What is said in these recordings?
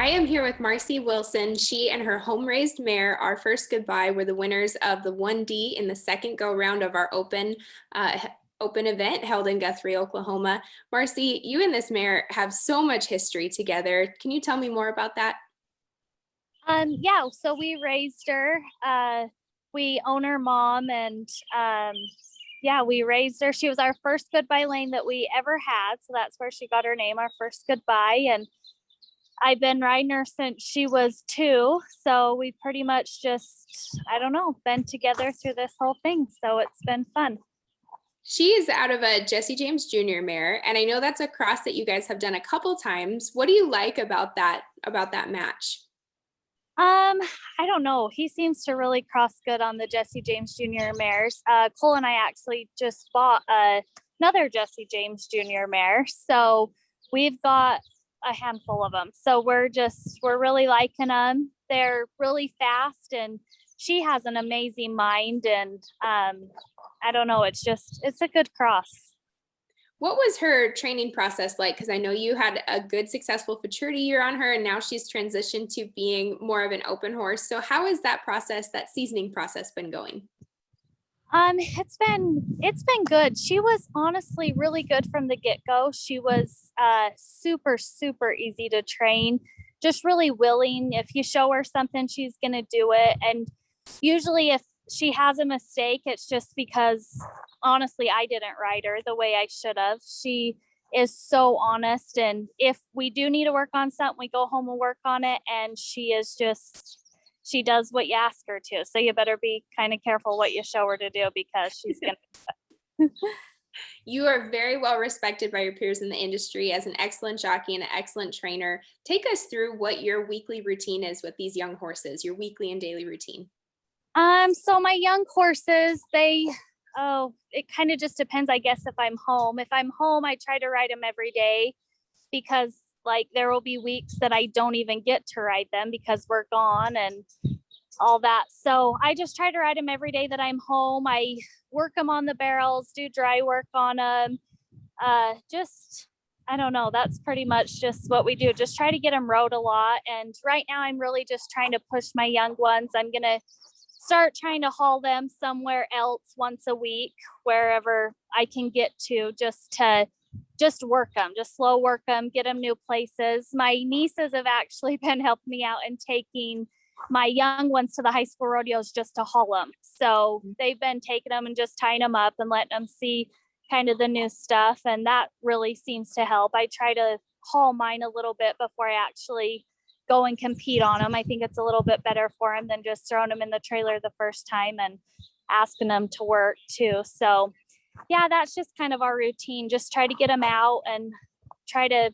I am here with Marcie Wilson. She and her home-raised mare, Our First Goodbye, were the winners of the 1D in the second go-round of our open event held in Guthrie, Oklahoma. Marcie, you and this mare have so much history together. Can you tell me more about that? Yeah, so we raised her. We own her mom, and yeah, we raised her. She was our first Goodbye lane that we ever had, so that's where she got her name, Our First Goodbye. And I've been riding her since she was 2, so we pretty much just, I don't know, been together through this whole thing, so it's been fun. She is out of a Jesse James Jr. mare, and I know that's a cross that you guys have done a couple times. What do you like about that match? I don't know. He seems to really cross good on the Jesse James Jr. mares. Cole and I actually just bought another Jesse James Jr. mare, so we've got a handful of them. So we're really liking them. They're really fast, and she has an amazing mind. And I don't know. It's a good cross. What was her training process like? Because I know you had a good successful futurity year on her, and now she's transitioned to being more of an open horse. So how has that seasoning process been going? It's been good. She was honestly really good from the get-go. She was super, super easy to train, just really willing. If you show her something, she's gonna do it. And usually if she has a mistake, it's just because honestly I didn't ride her the way I should have. She is so honest, and if we do need to work on something, we go home and work on it. And she does what you ask her to. So you better be kind of careful what you show her to do, because she's gonna. You are very well respected by your peers in the industry as an excellent jockey and an excellent trainer. Take us through what your weekly routine is with these young horses, your weekly and daily routine. So my young horses, it kind of just depends, I guess, if I'm home. If I'm home, I try to ride them every day, because like there will be weeks that I don't even get to ride them because we're gone and all that. So I just try to ride them every day that I'm home. I work them on the barrels, do dry work on them. I don't know. That's pretty much just what we do. Just try to get them rode a lot. And right now I'm really just trying to push my young ones. I'm going to start trying to haul them somewhere else once a week, wherever I can get to, just work them, just slow work them, get them new places. My nieces have actually been helping me out and taking my young ones to the high school rodeos just to haul them. So they've been taking them and just tying them up and letting them see kind of the new stuff. And that really seems to help. I try to haul mine a little bit before I actually go and compete on them. I think it's a little bit better for them than just throwing them in the trailer the first time and asking them to work too. So yeah, that's just kind of our routine. Just try to get them out and try to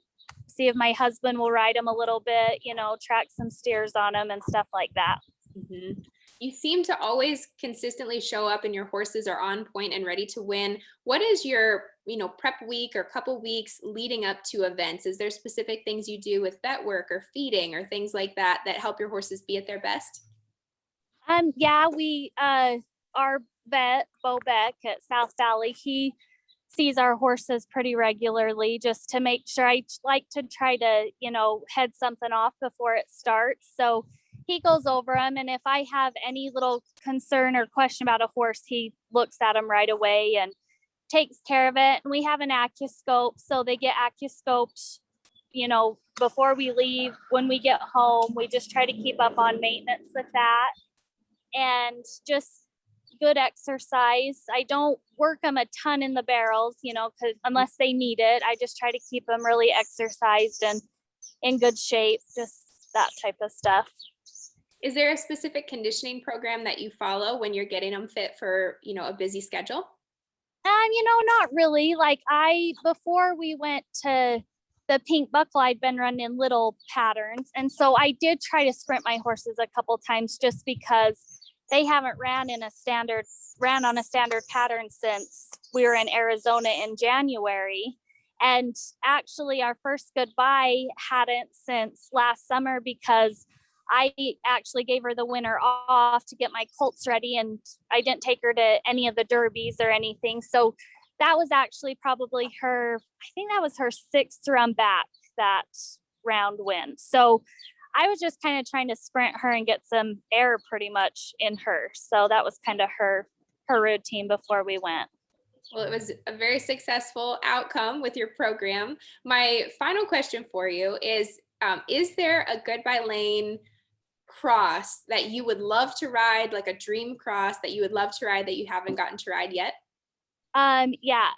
see if my husband will ride them a little bit, track some steers on them and stuff like that. Mm-hmm. You seem to always consistently show up and your horses are on point and ready to win. What is your, prep week or couple weeks leading up to events? Is there specific things you do with vet work or feeding or things like that help your horses be at their best? Yeah, our vet, Bo Beck at South Valley, he sees our horses pretty regularly just to make sure. I like to try to, head something off before it starts. So he goes over them. And if I have any little concern or question about a horse, he looks at them right away and takes care of it. And we have an accuscope. So they get accuscoped, before we leave. When we get home, we just try to keep up on maintenance with that. And just good exercise. I don't work them a ton in the barrels, because unless they need it, I just try to keep them really exercised and in good shape, just that type of stuff. Is there a specific conditioning program that you follow when you're getting them fit for, a busy schedule? Not really. Like before we went to the Pink Buckle, I'd been running little patterns. And so I did try to sprint my horses a couple times just because they haven't ran on a standard pattern since we were in Arizona in January. And actually Our First Goodbye hadn't since last summer, because I actually gave her the winter off to get my colts ready, and I didn't take her to any of the derbies or anything. So that was actually probably I think that was her 6th run back that round win. So I was just kind of trying to sprint her and get some air pretty much in her. So that was kind of her routine before we went. Well, it was a very successful outcome with your program. My final question for you is there a Goodbye Lane cross that you would love to ride, like a dream cross that you would love to ride that you haven't gotten to ride yet? Yeah,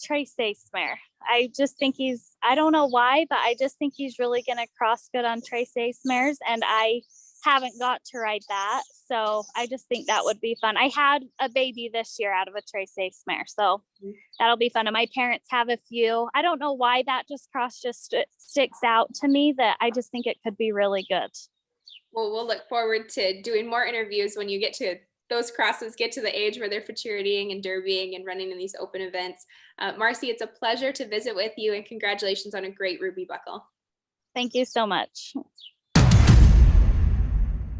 Trace mare. I just think I don't know why, but I just think he's really gonna cross good on Trace mares, and I haven't got to ride that. So I just think that would be fun. I had a baby this year out of a Trace mare, so that'll be fun. And my parents have a few. I don't know why that cross sticks out to me, that I just think it could be really good. Well, we'll look forward to doing more interviews when you get to those crosses, get to the age where they're futuritying and derbying and running in these open events. Marcie, it's a pleasure to visit with you, and congratulations on a great Ruby Buckle. Thank you so much.